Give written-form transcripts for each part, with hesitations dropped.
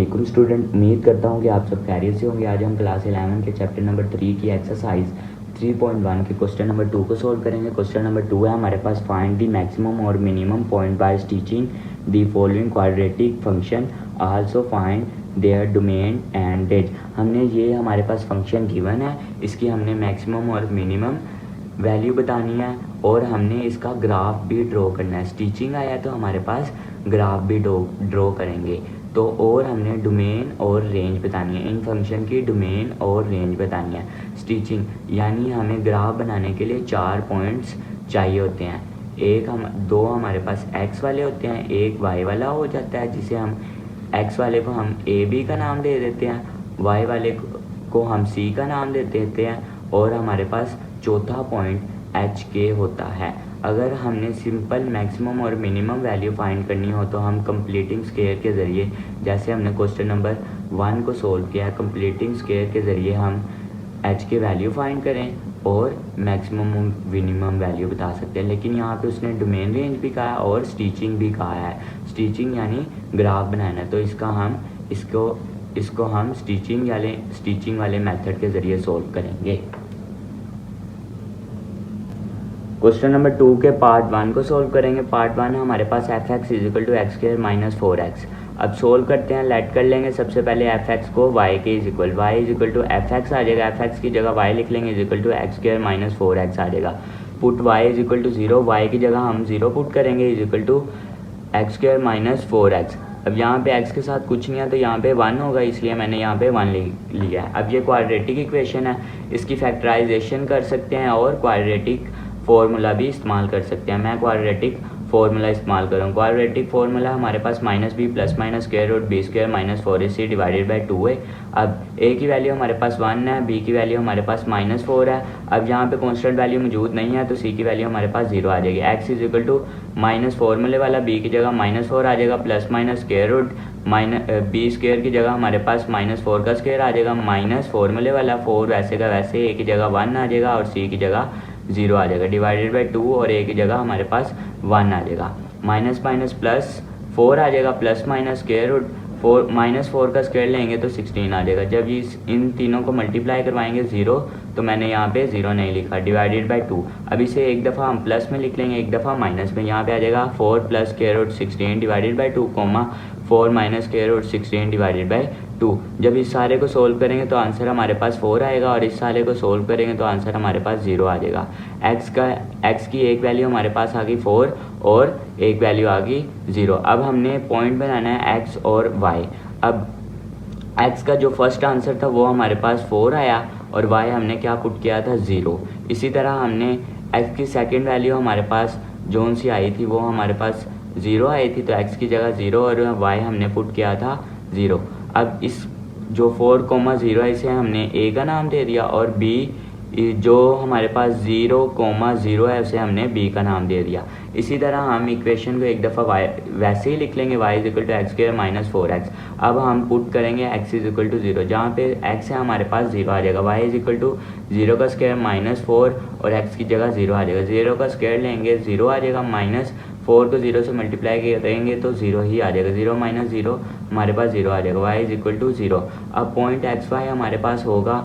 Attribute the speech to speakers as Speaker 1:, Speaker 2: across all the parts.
Speaker 1: वालेकुम स्टूडेंट, उम्मीद करता हूँ कि आप सब खैरियत से होंगे। आज हम क्लास 11 के चैप्टर नंबर 3 की एक्सरसाइज 3.1 के क्वेश्चन नंबर 2 को सॉल्व करेंगे। क्वेश्चन नंबर 2 है हमारे पास, फाइंड दी मैक्सिमम और minimum point by stitching the following quadratic function, also find there domain and range. हमने ये हमारे पास फंक्शन गिवन है, इसकी हमने मैक्सिमम और मिनिमम वैल्यू बतानी है और हमने इसका ग्राफ भी ड्रॉ करना है। स्टिचिंग आया तो हमारे पास ग्राफ भी ड्रॉ करेंगे तो, और हमने डोमेन और रेंज बतानी है। इन फंक्शन की डोमेन और रेंज बतानी है। स्टिचिंग यानी हमें ग्राफ बनाने के लिए 4 पॉइंट्स चाहिए होते हैं। दो हमारे पास x वाले होते हैं, एक y वाला हो जाता है, जिसे हम x वाले को हम a b का नाम दे देते हैं, y वाले को हम c का नाम दे देते हैं और हमारे पास चौथा पॉइंट एच के होता है। अगर हमने सिंपल मैक्सिमम और मिनिमम वैल्यू फाइंड करनी हो तो हम कंप्लीटिंग स्क्वायर के ज़रिए, जैसे हमने क्वेश्चन नंबर 1 को सोल्व किया, कंप्लीटिंग स्क्वायर के ज़रिए हम एच के वैल्यू फाइंड करें और मैक्सिमम और मिनिमम वैल्यू बता सकते हैं। लेकिन यहाँ पे उसने डोमेन रेंज भी कहा है और स्टिचिंग भी कहा है। स्टिचिंग यानी ग्राफ बनाना है, तो इसको हम स्टिचिंग वाले मेथड के ज़रिए सोल्व करेंगे। क्वेश्चन नंबर 2 के पार्ट 1 को सोल्व करेंगे। पार्ट 1 हमारे पास F X equal to X square minus 4x। अब सोल्व करते हैं, लेट कर लेंगे सबसे पहले एफ एक्स को y के equal, y is equal to F X आ जाएगा, एफ एक्स की जगह y लिख लेंगे, equal to X square minus 4x आ जाएगा। Put y is equal to 0, y की जगह हम 0 पुट करेंगे, equal to X square minus 4x। अब यहाँ पे x के साथ कुछ नहीं है तो यहाँ पे 1 होगा, इसलिए मैंने यहाँ पे 1 लिया है। अब ये क्वाड्रेटिक इक्वेशन है, इसकी फैक्टराइजेशन कर सकते हैं और क्वाड्रेटिक फॉर्मूला भी इस्तेमाल कर सकते हैं। मैं क्वाड्रेटिक फॉर्मूला इस्तेमाल करूँ। क्वाड्रेटिक फॉर्मूला हमारे पास minus B plus minus square root B square minus 4ac divided by 2 है। अब a की वैल्यू हमारे पास 1 है, b की वैल्यू हमारे पास माइनस 4 है। अब यहाँ पे कॉन्स्टेंट वैल्यू मौजूद नहीं है तो c की वैल्यू हमारे पास 0 आ जाएगी। x इजिकल टू माइनस फॉर्मूले वाला b की जगह माइनस 4 आ जाएगा, plus minus square root B square की जगह हमारे पास माइनस 4 का स्क्वायर आ जाएगा, माइनस फॉर्मूले वाला 4 वैसे का वैसे, a की जगह 1 आ जाएगा और c की जगह 0 आ जाएगा, डिवाइडेड बाई 2 और a की जगह हमारे पास 1 आ जाएगा। माइनस माइनस प्लस 4 आ जाएगा, plus minus square root 4 minus 4 का स्क्वायर लेंगे तो 16 आ जाएगा। जब इन तीनों को मल्टीप्लाई करवाएंगे 0, तो मैंने यहाँ पे 0 नहीं लिखा, डिवाइडेड बाई 2। अब इसे एक दफ़ा हम प्लस में लिख लेंगे, एक दफ़ा माइनस में। यहाँ पे आ जाएगा 4 plus square root 16 divided by 2, 4 minus square root 16 divided by 2। जब इस सारे को सोल्व करेंगे तो आंसर हमारे पास 4 आएगा और इस सारे को सोल्व करेंगे तो आंसर हमारे पास 0 आ जाएगा। x की एक वैल्यू हमारे पास आ गई 4 और एक वैल्यू आ गई 0। अब हमने पॉइंट बनाना है x और y। अब x का जो फर्स्ट आंसर था वो हमारे पास 4 आया और y हमने क्या पुट किया था, 0। इसी तरह हमने x की सेकेंड वैल्यू हमारे पास जोन सी आई थी वो हमारे पास 0 आई थी, तो x की जगह 0 और y हमने पुट किया था 0। अब इस जो 4,0 है इसे हमने a का नाम दे दिया और b जो हमारे पास 0,0 है उसे हमने b का नाम दे दिया। इसी तरह हम इक्वेशन को एक दफ़ा वैसे ही लिख लेंगे, y is equal to X square minus 4x। अब हम पुट करेंगे x इजिकल टू 0, जहाँ पे x है हमारे पास 0 आ जाएगा, y इजिकल टू 0 का स्क्वायर माइनस 4 और x की जगह 0 आ जाएगा, 0 का स्क्वायर लेंगे 0 आ जाएगा, माइनस 4 को 0 से मल्टीप्लाई करेंगे तो 0 ही आ जाएगा, 0 माइनस 0 हमारे पास 0 आ जाएगा, y इजिकल टू 0। अब पॉइंट एक्स वाई हमारे पास होगा,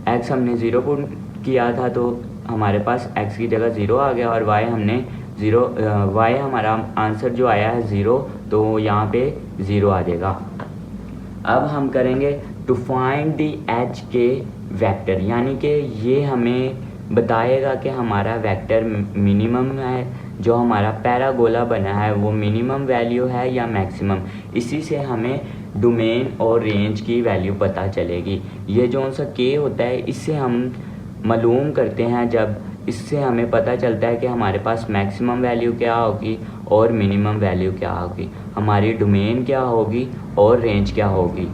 Speaker 1: x हमने 0 पुट किया था तो हमारे पास x की जगह 0 आ गया और y हमने y हमारा आंसर जो आया है 0, तो यहाँ पे 0 आ जाएगा। अब हम करेंगे टू फाइंड दी एच के वेक्टर, यानी कि ये हमें बताएगा कि हमारा वेक्टर मिनिमम है, जो हमारा पैरागोला बना है वो मिनिमम वैल्यू है या मैक्सिमम। इसी से हमें डोमेन और रेंज की वैल्यू पता चलेगी। ये जो सा के होता है इससे हम मालूम करते हैं, जब इससे हमें पता चलता है कि हमारे पास मैक्सिमम वैल्यू क्या होगी और मिनिमम वैल्यू क्या होगी, हमारी डोमेन क्या होगी और रेंज क्या होगी।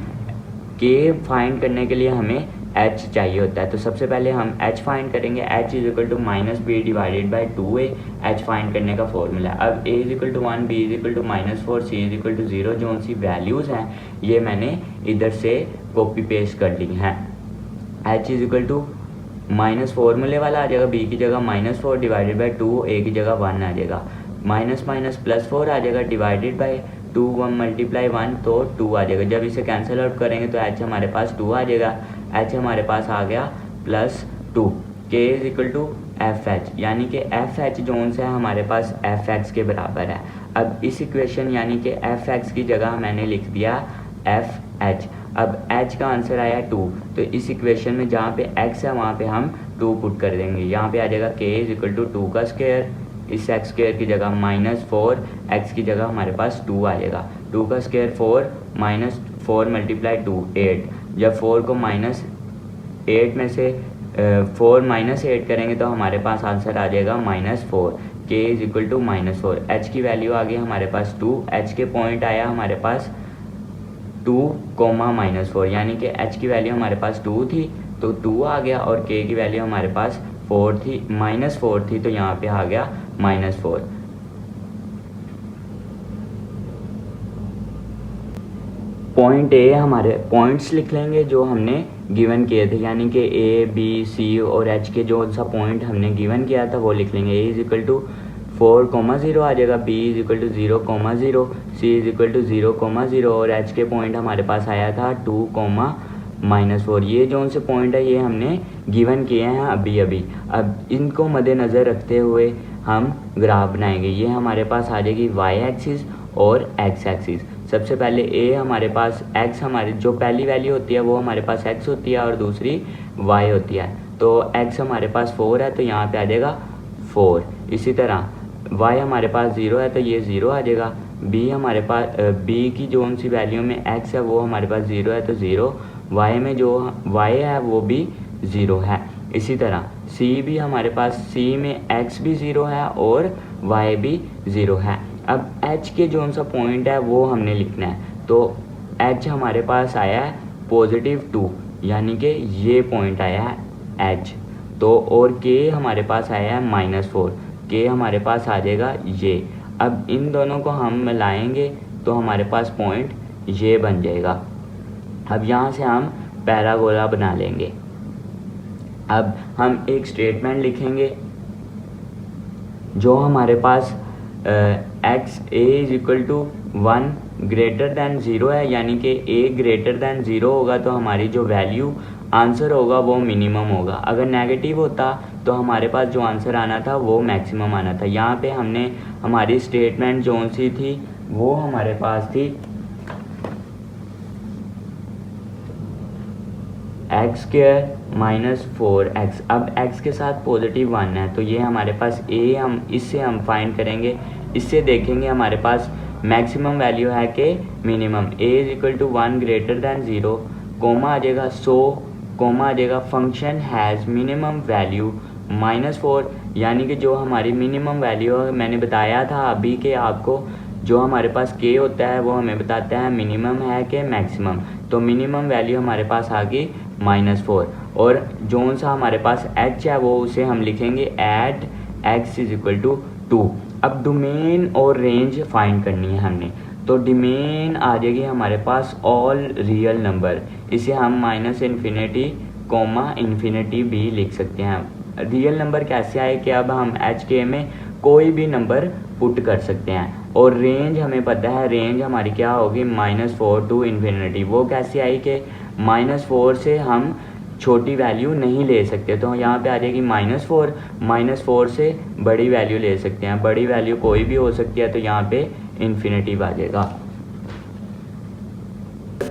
Speaker 1: के फाइंड करने के लिए हमें h चाहिए होता है, तो सबसे पहले हम h फाइंड करेंगे। h is equal to minus B divided by 2a, h find करने का फॉर्मूला। अब a is equal to 1, b is equal to minus 4, c is equal to 0, जो सी वैल्यूज़ हैं ये मैंने इधर से कॉपी पेस्ट कर ली हैं। h इजिकल टू माइनस फॉर्मूले वाला आ जाएगा, b की जगह माइनस 4 डिवाइडेड बाई 2, a की जगह 1 आ जाएगा, माइनस माइनस प्लस 4 आ जाएगा, डिवाइडेड बाई 2 1 मल्टीप्लाई 1 तो 2 आ जाएगा। जब इसे कैंसिल आउट करेंगे तो h हमारे पास 2 आ जाएगा, h हमारे पास आ गया +2। k is equal to F H, यानी कि एफ एच जोन से हमारे पास एफ एक्स के बराबर है। अब इस इक्वेशन यानी कि एफ एक्स की जगह मैंने लिख दिया एफ एच। अब h का आंसर आया 2, तो इस इक्वेशन में जहाँ पे x है वहाँ पे हम 2 पुट कर देंगे। यहाँ पे आ जाएगा k इज इक्वल टू 2 का स्क्वायर, इस एक्स स्क्वायर की जगह -4, x की जगह हमारे पास 2 आ जाएगा। 2 का स्क्वायर 4, -4 मल्टीप्लाई 2 8। जब 4 को -8 में से 4 -8 करेंगे तो हमारे पास आंसर आ जाएगा -4। k is equal to -4। h की वैल्यू आ गई हमारे पास 2, h के पॉइंट आया हमारे पास 2, -4, यानी कि h की वैल्यू हमारे पास 2 थी तो 2 आ गया, और k की वैल्यू हमारे पास 4 थी, -4 थी तो यहाँ पे आ गया -4। पॉइंट ए हमारे पॉइंट्स लिख लेंगे जो हमने गिवन किए थे, यानी कि ए बी सी और एच के जो सा पॉइंट हमने गिवन किया था वो लिख लेंगे। ए इज इक्वल टू 4,0 आ जाएगा, B is equal to 0,0, C is equal to 0,0 और एच के पॉइंट हमारे पास आया था 2, -4। ये जो से पॉइंट है ये हमने गिवन किए हैं अभी अभी। अब इनको मद्देनज़र रखते हुए हम ग्राफ बनाएंगे। ये हमारे पास आ जाएगी वाई एक्सिस और एक्स एक्सिस। सबसे पहले ए हमारे पास x, हमारी जो पहली वैल्यू होती है वो हमारे पास x होती है और दूसरी y होती है। तो x हमारे पास 4 है तो यहाँ पे आ जाएगा 4। इसी तरह y हमारे पास 0 है तो ये 0 आ जाएगा। b हमारे पास b की जो सी वैल्यू में x है वो हमारे पास 0 है तो 0, y में जो y है वो भी 0 है। इसी तरह c भी हमारे पास, c में x भी 0 है और y भी 0 है। अब h के जो सा पॉइंट है वो हमने लिखना है, तो h हमारे पास आया है +2, यानी कि ये पॉइंट आया है h। तो और k हमारे पास आया है -4, k हमारे पास आ जाएगा ये। अब इन दोनों को हम मिलाएंगे तो हमारे पास पॉइंट ये बन जाएगा। अब यहाँ से हम पैराबोला बना लेंगे। अब हम एक स्टेटमेंट लिखेंगे जो हमारे पास x a is equal to 1 greater than 0 है, यानी कि a ग्रेटर दैन 0 होगा तो हमारी जो वैल्यू आंसर होगा वो मिनिमम होगा। अगर नेगेटिव होता तो हमारे पास जो आंसर आना था वो मैक्सिमम आना था। यहाँ पे हमने हमारी स्टेटमेंट जो सी थी वो हमारे पास थी x स्क्वायर -4x। अब x के साथ +1 है तो ये हमारे पास a, हम इससे हम फाइंड करेंगे, इससे देखेंगे हमारे पास मैक्सिमम वैल्यू है कि minimum. a is equal to 1 greater than 0, comma आ जाएगा, सो कोमा आ जाएगा फंक्शन हैज़ मिनिमम वैल्यू -4, यानी कि जो हमारी मिनिमम वैल्यू है, मैंने बताया था अभी कि आपको जो हमारे पास k होता है वो हमें बताता है मिनिमम है कि मैक्सिमम। तो मिनिमम वैल्यू हमारे पास आ गई -4, और जो सा हमारे पास h है वो उसे हम लिखेंगे at x is equal to 2। अब डोमेन और रेंज फाइंड करनी है हमने, तो डोमेन आ जाएगी हमारे पास ऑल रियल नंबर, इसे हम -∞, भी लिख सकते हैं। रियल नंबर कैसे आए कि अब हम HK में कोई भी नंबर पुट कर सकते हैं। और रेंज हमें पता है, रेंज हमारी क्या होगी -4 टू ∞। वो कैसे आई कि -4 से हम छोटी वैल्यू नहीं ले सकते, तो यहाँ पे आ जाएगी -4 से बड़ी वैल्यू ले सकते हैं। बड़ी वैल्यू कोई भी हो सकती है तो यहाँ पे इन्फिनिटी आ जाएगा।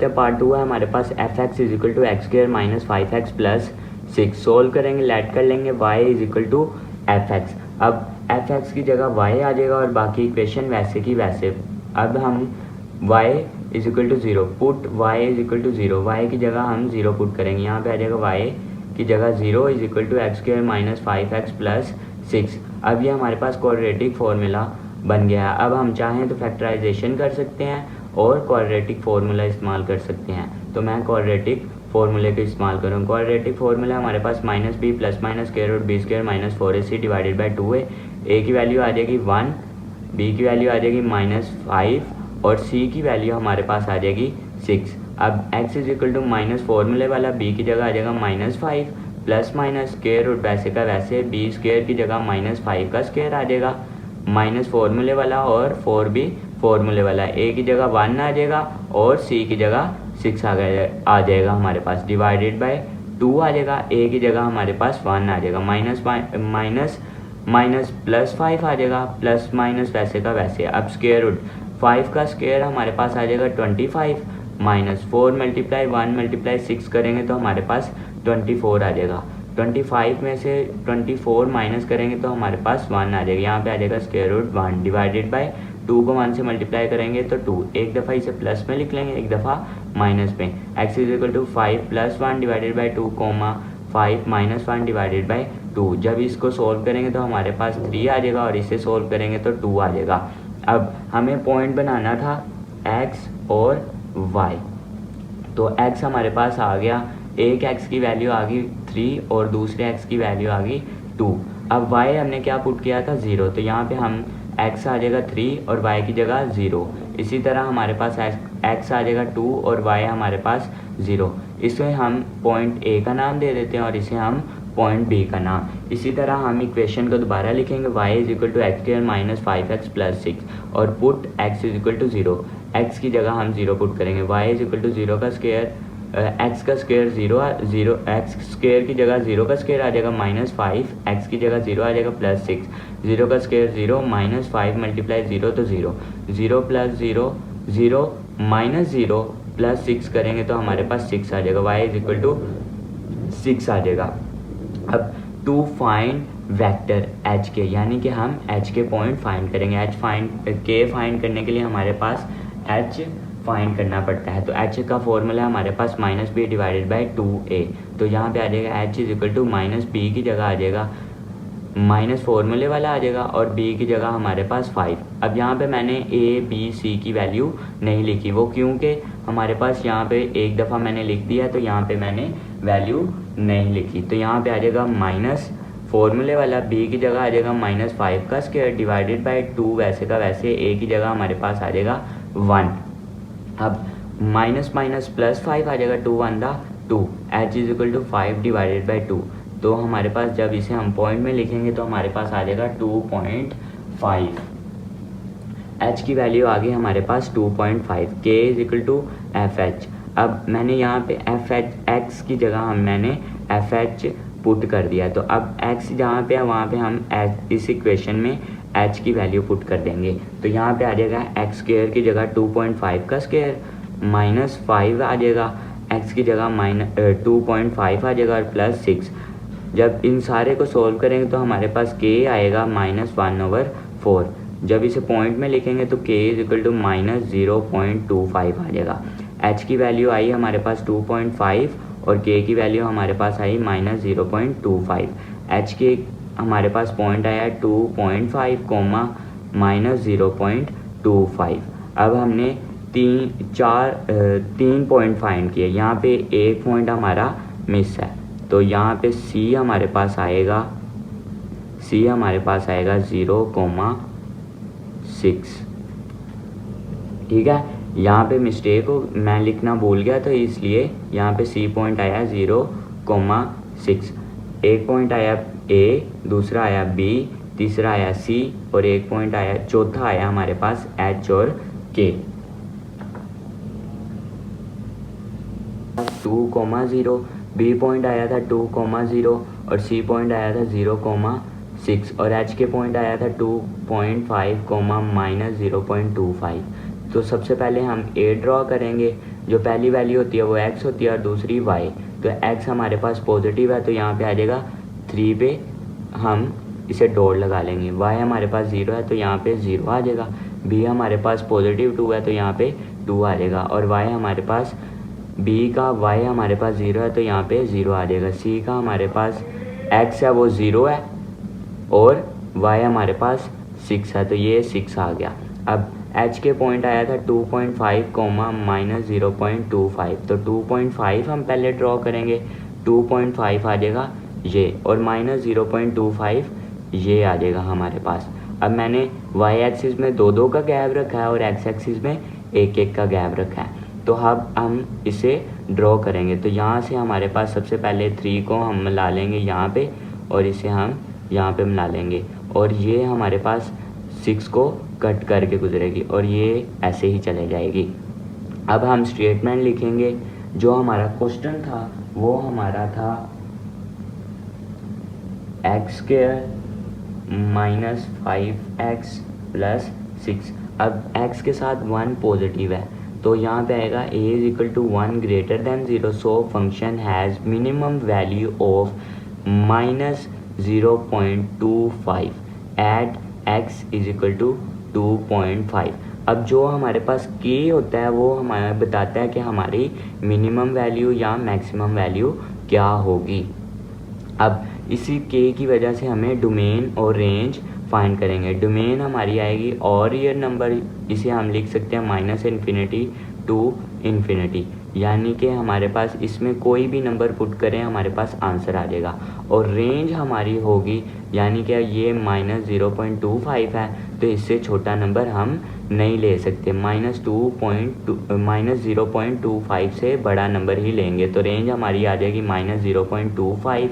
Speaker 1: पार्ट 2 है हमारे पास f(x) is equal to x² - 5x + 6। Solve करेंगे, लेट कर लेंगे y is equal to f(x). अब f(x) की जगह y आ जाएगा और बाकी इक्वेशन वैसे की वैसे। अब हम y is equal to 0 put y is equal to 0, y की जगह हम 0 पुट करेंगे। यहाँ पे आ जाएगा y की जगह 0 is equal to x² - 5x + 6। अब ये हमारे पास क्वाड्रेटिक फार्मूला बन गया है। अब हम चाहें तो फैक्टराइजेशन कर सकते हैं और क्वाड्रेटिक फार्मूला इस्तेमाल कर सकते हैं, तो मैं क्वाड्रेटिक फार्मूले का इस्तेमाल करूँ। क्वाड्रेटिक फार्मूला हमारे पास -b + (b² - 4ac divided by 2 है। a की वैल्यू आ जाएगी 1, b की वैल्यू आ जाएगी -5 और c की वैल्यू हमारे पास आ जाएगी 6। अब x is equal to minus फार्मूले वाला b की जगह आ जाएगा -5 प्लस माइनस स्क्वायर रूट वैसे का वैसे b स्क्वायर की जगह -5 का स्क्वायर आ जाएगा, माइनस फार्मूले वाला और 4b फॉर्मूले वाला, ए की जगह 1 आ जाएगा और सी की जगह 6 आ जाएगा हमारे पास, डिवाइडेड बाय 2 आ जाएगा, ए की जगह हमारे पास 1 आ जाएगा, माइनस प्लस 5 आ जाएगा, प्लस माइनस वैसे का वैसे। अब स्क्वायर रूट 5 का स्क्वायर हमारे पास आ जाएगा 25, माइनस 4 मल्टीप्लाई 1 मल्टीप्लाई 6 करेंगे तो हमारे पास 24 आ जाएगा। 25 में से 24 माइनस करेंगे तो हमारे पास 1 आ जाएगा, यहाँ पे आ जाएगा स्क्वायर रूट 1 डिवाइडेड बाय 2 को 1 से मल्टीप्लाई करेंगे तो 2, एक दफ़ा इसे प्लस में लिख लेंगे, एक दफ़ा माइनस में। x is equal to 5 plus 1 divided by 2 comma 5 minus 1 divided by 2। जब इसको सोल्व करेंगे तो हमारे पास 3 आ जाएगा और इसे सोल्व करेंगे तो 2 आ जाएगा। अब हमें पॉइंट बनाना था x और y, तो x हमारे पास आ गया, एक x की वैल्यू आ गई 3 और दूसरे x की वैल्यू आ गई 2। अब y हमने क्या पुट किया था 0, तो यहाँ पे हम x आ जाएगा 3 और y की जगह 0। इसी तरह हमारे पास x आ जाएगा 2 और y हमारे पास 0। इसे हम पॉइंट A का नाम दे देते हैं और इसे हम पॉइंट B का नाम। इसी तरह हम इक्वेशन को दोबारा लिखेंगे, y is equal to X square minus 5x plus 6 और put x is equal to 0, x की जगह हम 0 पुट करेंगे, y इज इक्वल टू 0 का स्क्वायर, x का स्क्वायर 0, x स्क्वायर की जगह 0 का स्क्वायर आ जाएगा माइनस 5, x की जगह 0 आ जाएगा प्लस 6, 0 का स्क्वायर 0 माइनस 5 मल्टीप्लाई 0 तो 0, 0 प्लस 0 0 माइनस 0 प्लस 6 करेंगे तो हमारे पास 6 आ जाएगा, y इज इक्वल टू 6 आ जाएगा। अब टू फाइंड वेक्टर h के, यानी कि हम h के पॉइंट फाइंड करेंगे। k फाइंड करने के लिए हमारे पास h फाइंड करना पड़ता है, तो h का फॉर्मूला हमारे पास minus B divided by 2a, तो यहाँ पे आ जाएगा h is equal to minus B की जगह आ जाएगा माइनस फॉर्मूले वाला आ जाएगा और b की जगह हमारे पास 5। अब यहाँ पे मैंने a b c की वैल्यू नहीं लिखी, वो क्योंकि हमारे पास यहाँ पे एक दफ़ा मैंने लिख दिया है तो यहाँ पे मैंने वैल्यू नहीं लिखी, तो यहाँ पे आ जाएगा माइनस फॉर्मूले वाला, b की जगह आ जाएगा माइनस 5 का स्क्वायर डिवाइडेड बाई 2 वैसे का वैसे, a की जगह हमारे पास आ जाएगा 1। अब माइनस माइनस प्लस 5 आ जाएगा, 2 1 2, h is equal to 5 divided by 2, तो हमारे पास जब इसे हम पॉइंट में लिखेंगे तो हमारे पास आ जाएगा 2.5। h की वैल्यू आ गई हमारे पास 2.5, k is equal to F H. अब मैंने यहाँ पे एफ एच एक्स की जगह मैंने एफ एच पुट कर दिया, तो अब x जहाँ पे है वहाँ पे हम इस इक्वेशन में h की वैल्यू पुट कर देंगे, तो यहाँ पे आ जाएगा एक्स स्क्वायर की जगह 2.5 का स्क्वायर माइनस 5 आ जाएगा, x की जगह 2.5 आ जाएगा और प्लस 6। जब इन सारे को सोल्व करेंगे तो हमारे पास k आएगा माइनस 1/4। जब इसे पॉइंट में लिखेंगे तो k is equal to minus 0.25 आ जाएगा। h की वैल्यू आई हमारे पास 2.5 और k की वैल्यू हमारे पास आई माइनस 0.25। h के हमारे पास पॉइंट आया 2.5 कोमा माइनस 0.25। अब हमने तीन पॉइंट फाइंड किए, यहाँ पे एक पॉइंट हमारा मिस है, तो यहाँ पे c हमारे पास आएगा 0.6। ठीक है, यहाँ पे मिस्टेक हो मैं लिखना भूल गया तो इसलिए यहाँ पे c पॉइंट आया 0.6। एक पॉइंट आया a, दूसरा आया b, तीसरा आया c और एक पॉइंट आया, चौथा आया हमारे पास h और k। 2,0, b पॉइंट आया था 2,0 और c पॉइंट आया था 0,6 और h के पॉइंट आया था 2.5 माइनस 0.25। तो सबसे पहले हम a ड्रॉ करेंगे, जो पहली वैल्यू होती है वो x होती है और दूसरी y। तो x हमारे पास पॉजिटिव है तो यहाँ पे आ जाएगा 3 पे हम इसे डॉट लगा लेंगे, y हमारे पास 0 है तो यहाँ पे 0 आ जाएगा, b हमारे पास पॉजिटिव 2 है तो यहाँ पे 2 आ जाएगा और y हमारे पास y हमारे पास 0 है तो यहाँ पे 0 आ जाएगा। c का हमारे पास x है वो 0 है और y हमारे पास 6 है तो ये 6 आ गया। अब h के पॉइंट आया था 2.5 माइनस 0.25, तो 2.5 हम पहले ड्रॉ करेंगे, 2.5 आ जाएगा ये और माइनस 0.25 ये आ जाएगा हमारे पास। अब मैंने y एक्सिस में 2 का गैप रखा है और x एक्सिस में 1 का गैप रखा है, तो अब हम इसे ड्रॉ करेंगे। तो यहाँ से हमारे पास सबसे पहले 3 को हम मिला लेंगे यहाँ पे और इसे हम यहाँ पे मिला लेंगे और ये हमारे पास 6 को कट करके गुजरेगी और ये ऐसे ही चले जाएगी। अब हम स्टेटमेंट लिखेंगे। जो हमारा क्वेश्चन था वो हमारा था x² माइनस 5x प्लस 6। अब x के साथ 1 पॉजिटिव है तो यहाँ पे आएगा a is equal to 1 greater than 0, so function has minimum value of -0.25 at x is equal to 2.5। अब जो हमारे पास k होता है वो हमारा बताता है कि हमारी मिनिमम वैल्यू या मैक्सिमम वैल्यू क्या होगी। अब इसी k की वजह से हमें डोमेन और रेंज फाइंड करेंगे। डोमेन हमारी आएगी और रियल नंबर, इसे हम लिख सकते हैं -∞ टू ∞, यानी कि हमारे पास इसमें कोई भी नंबर पुट करें हमारे पास आंसर आ जाएगा। और रेंज हमारी होगी, यानी कि ये -0.25 है तो इससे छोटा नंबर हम नहीं ले सकते, -0.25 से बड़ा नंबर ही लेंगे। तो रेंज हमारी आ जाएगी -0.25,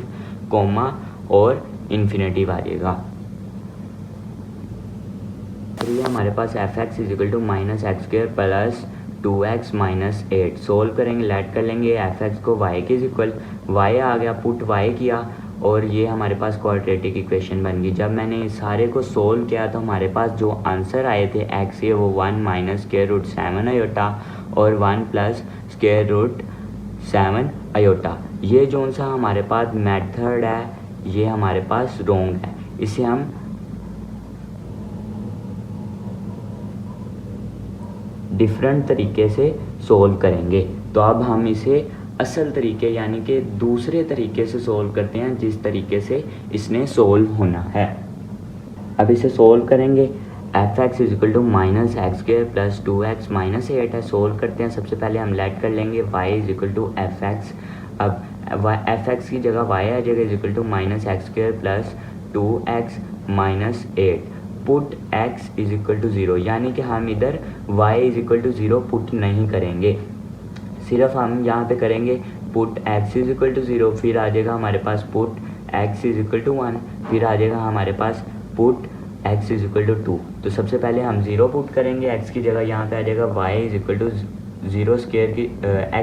Speaker 1: और इन्फिनेटिव आ जाएगा। तो ये हमारे पास fx is equal to -x² plus 2x minus 8 solve करेंगे, लेट कर लेंगे fx को y के इक्वल, y आ गया, पुट y किया और ये हमारे पास क्वाड्रेटिक इक्वेशन बन गई। जब मैंने इस सारे को सोल्व किया तो हमारे पास जो आंसर आए थे x के वो 1 माइनस √7 आयोटा और 1 प्लस √7 आयोटा। ये जो सा हमारे पास मेथड है ये हमारे पास रॉन्ग है, इसे हम डिफरेंट तरीके से सोल्व करेंगे। तो अब हम इसे असल तरीके यानी कि दूसरे तरीके से सोल्व करते हैं जिस तरीके से इसने सोल्व होना है। अब इसे सोल्व करेंगे। fx is equal to -x² plus 2x minus 8 है, सोल्व करते हैं। सबसे पहले हम लेट कर लेंगे y is equal to fx। अब fx की जगह y आ जाएगा is equal to -x² plus 2x minus 8, put x is equal to 0, यानी कि हम इधर y is equal to 0 put नहीं करेंगे, सिर्फ हम यहाँ पे करेंगे put x is equal to 0, फिर आ जाएगा हमारे पास put x is equal to 1, फिर आ जाएगा हमारे पास put x is equal to 2। तो सबसे पहले हम 0 पुट करेंगे x की जगह, यहाँ पे आ जाएगा y is equal to 0 square की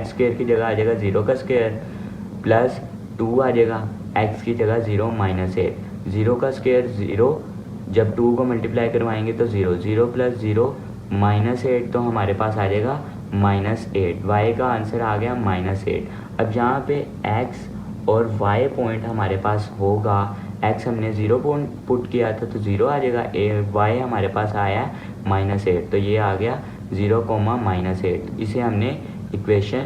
Speaker 1: x² की जगह आ जाएगा 0 का स्क्वायर प्लस 2 आ जाएगा x की जगह 0 माइनस 8, 0 का स्क्वायर 0, जब 2 को मल्टीप्लाई करवाएंगे तो 0, 0 प्लस 0 माइनस 8, तो हमारे पास आ जाएगा -8। y का आंसर आ गया -8। अब यहाँ पे x और y पॉइंट हमारे पास होगा, x हमने 0 पुट किया था तो 0 आ जाएगा, y हमारे पास आया -8, तो ये आ गया 0, -8। इसे हमने इक्वेशन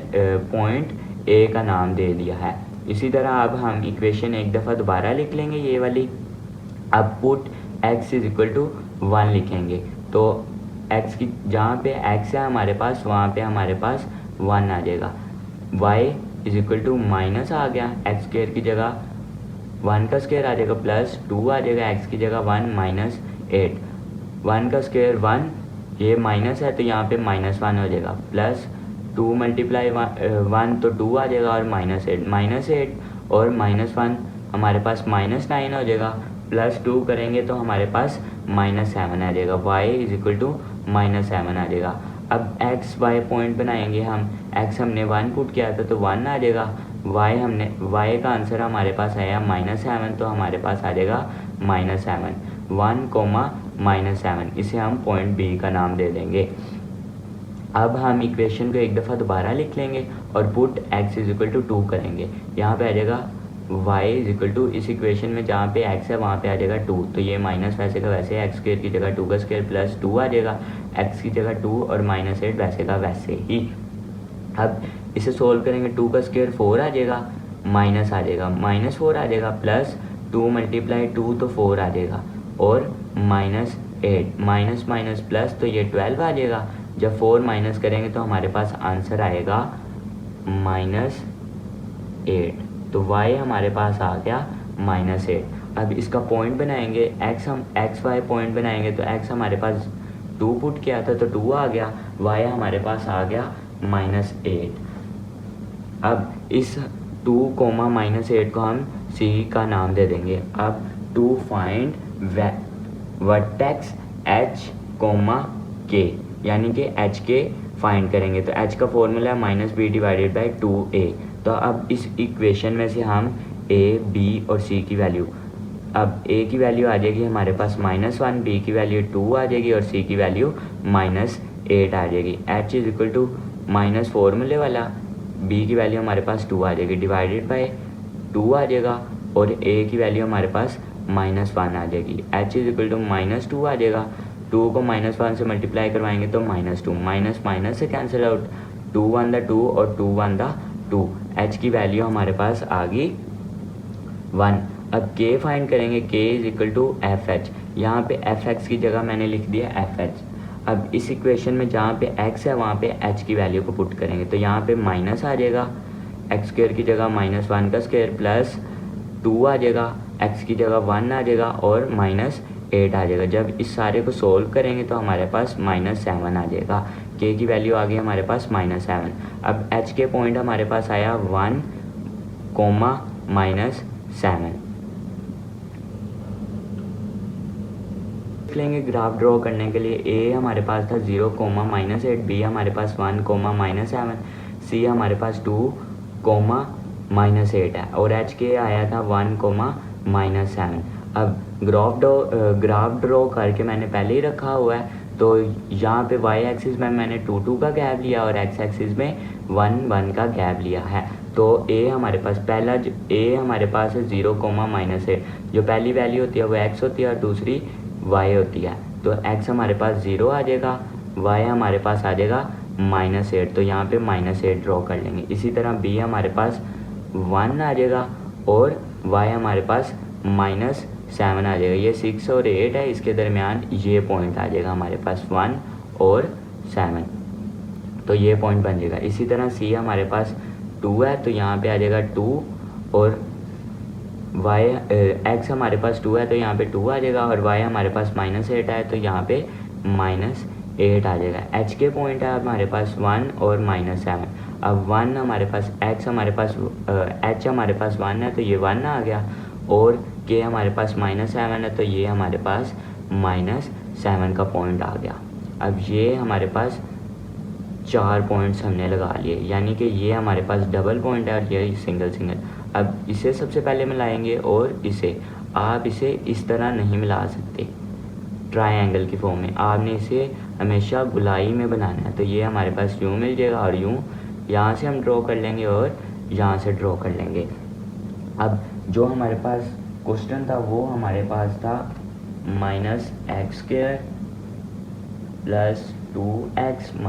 Speaker 1: पॉइंट a का नाम दे दिया है। इसी तरह अब हम इक्वेशन एक दफ़ा दोबारा लिख लेंगे ये वाली। अब put x is equal to 1 लिखेंगे, तो x की जहाँ पे x है हमारे पास वहाँ पे हमारे पास 1 आ जाएगा। y is equal to minus आ गया, x² की जगह 1 का स्क्वायर आ जाएगा प्लस 2 आ जाएगा, x की जगह 1 माइनस 8, 1 का स्क्वायर 1, ये माइनस है तो यहाँ पे -1 हो जाएगा, प्लस 2 मल्टीप्लाई 1 तो 2 आ जाएगा और -8 और -1 हमारे पास -9 हो जाएगा, प्लस 2 करेंगे तो हमारे पास -7 आ जाएगा, y इज इक्वल टू -7 आ जाएगा। अब x y पॉइंट बनाएंगे हम, x हमने 1 पुट किया था तो 1 आ जाएगा, y का आंसर हमारे पास आया -7, तो हमारे पास आ जाएगा -7, 1, -7, इसे हम पॉइंट b का नाम दे देंगे। अब हम इक्वेशन को एक दफ़ा दोबारा लिख लेंगे और put x is equal to 2 करेंगे, यहाँ पे आ जाएगा y इज इक्वल टू, इस इक्वेशन में जहाँ पे x है वहाँ पे आ जाएगा 2, तो ये माइनस वैसे का वैसे, x² की जगह 2 का स्क्वायर प्लस 2 आ जाएगा, x की जगह 2 और -8 वैसे का वैसे ही। अब इसे सोल्व करेंगे, 2 का स्क्वायर 4 आ जाएगा, माइनस आ जाएगा, -4 आ जाएगा, प्लस 2 मल्टीप्लाई 2 तो 4 आ जाएगा और -8, माइनस माइनस प्लस तो ये 12 आ जाएगा। जब 4 माइनस करेंगे तो हमारे पास आंसर आएगा -8, तो y हमारे पास आ गया -8। अब इसका पॉइंट बनाएंगे, हम x y पॉइंट बनाएंगे तो x हमारे पास 2 पुट किया था तो 2 आ गया, y हमारे पास आ गया -8। अब इस 2, -8 को हम c का नाम दे देंगे। अब to find vertex H comma K, यानी कि एच के फाइंड करेंगे। तो एच का फॉर्मूला है minus B divided by 2a। तो अब इस इक्वेशन में से हम ए, बी और सी की वैल्यू, अब ए की वैल्यू आ जाएगी हमारे पास -1, बी की वैल्यू 2 आ जाएगी और सी की वैल्यू -8 आ जाएगी। H is equal to minus फॉर्मूले वाला, बी की वैल्यू हमारे पास 2 आ जाएगी डिवाइडेड बाई 2 आ जाएगा और ए की वैल्यू हमारे पास -1 आ जाएगी। एच इज इक्वल टू -2 आ जाएगा, 2 को -1 से मल्टीप्लाई करवाएंगे तो -2, माइनस माइनस से कैंसिल आउट, 2 1 द 2 और 2 1 द 2। एच की वैल्यू हमारे पास आ गई 1। अब के फाइंड करेंगे, K is equal to F H, यहाँ पे एफ एक्स की जगह मैंने लिख दिया एफ एच। अब इस इक्वेशन में जहाँ पे एक्स है वहाँ पे एच की वैल्यू को पुट करेंगे, तो यहाँ पे माइनस आ जाएगा, एक्स स्क्वायर की जगह -1 का स्क्वायर प्लस 2 आ जाएगा, एक्स की जगह 1 आ जाएगा और -8 आ जाएगा। जब इस सारे को सोल्व करेंगे तो हमारे पास -7 आ जाएगा। के की वैल्यू आ गई हमारे पास -7। अब एच के पॉइंट हमारे पास आया 1, -7। लेंगे ग्राफ ड्रॉ करने के लिए, ए हमारे पास था 0, -8, बी हमारे पास 1, -7, सी हमारे पास 2, -8 है और एच के आया था 1, -7। अब ग्राफ ड्रॉ करके मैंने पहले ही रखा हुआ है, तो यहाँ पे वाई एक्सिस में मैंने 2 2 का गैप लिया और एक्स एक्सिस में 1 1 का गैप लिया है। तो ए हमारे पास पहला ए हमारे पास है 0, -8, जो पहली वैल्यू होती है वो एक्स होती है और दूसरी वाई होती है। तो एक्स हमारे पास 0 आ जाएगा, वाई हमारे पास आ जाएगा -8, तो यहाँ पे -8 ड्रॉ कर लेंगे। इसी तरह बी हमारे पास 1 आ जाएगा और वाई हमारे पास -7 आ जाएगा। ये 6 और 8 है, इसके दरमियान ये पॉइंट आ जाएगा हमारे पास 1 और 7, तो ये पॉइंट बन जाएगा। इसी तरह सी हमारे पास 2 है, तो यहाँ पे आ जाएगा 2 और वाई एक्स हमारे पास 2 है तो यहाँ पे 2 आ जाएगा और वाई हमारे पास -8 है तो यहाँ पे -8 आ जाएगा। एच के पॉइंट है हमारे पास 1 और -7। अब 1 हमारे पास एक्स हमारे पास एच हमारे पास 1 है तो ये 1 आ गया और के हमारे पास -7 है तो ये हमारे पास -7 का पॉइंट आ गया। अब ये हमारे पास 4 पॉइंट्स हमने लगा लिए, यानी कि ये हमारे पास डबल पॉइंट है और ये सिंगल सिंगल। अब इसे सबसे पहले मिलाएंगे और इसे आप इसे इस तरह नहीं मिला सकते ट्रायंगल की फॉर्म में, आपने इसे हमेशा गुलाई में बनाना है। तो ये हमारे पास यूँ मिल जाएगा और यूँ यहाँ से हम ड्रॉ कर लेंगे और यहाँ से ड्रॉ कर लेंगे। अब जो हमारे पास क्वेश्चन था वो हमारे पास था -x² + 2x -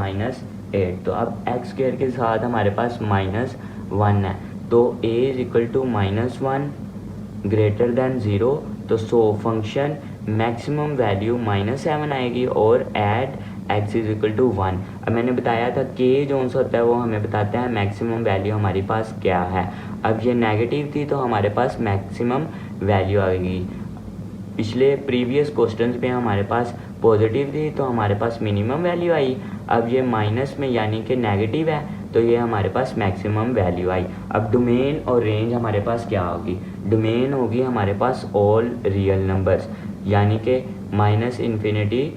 Speaker 1: 8। तो अब x स्क्वायर के साथ हमारे पास -1 है, तो a = -1 ग्रेटर दैन 0, तो सो फंक्शन मैक्सिमम वैल्यू -7 आएगी और एट x = 1। अब मैंने बताया था k जो सा होता है वो हमें बताता है मैक्सिमम वैल्यू हमारे पास क्या है। अब ये नेगेटिव थी तो हमारे पास मैक्सिमम वैल्यू आएगी। पिछले प्रीवियस क्वेश्चंस में हमारे पास पॉजिटिव थी तो हमारे पास मिनिमम वैल्यू आई। अब ये माइनस में यानी कि नेगेटिव है तो ये हमारे पास मैक्सिमम वैल्यू आई। अब डोमेन और रेंज हमारे पास क्या होगी, डोमेन होगी हमारे पास ऑल रियल नंबर्स, यानी कि -∞,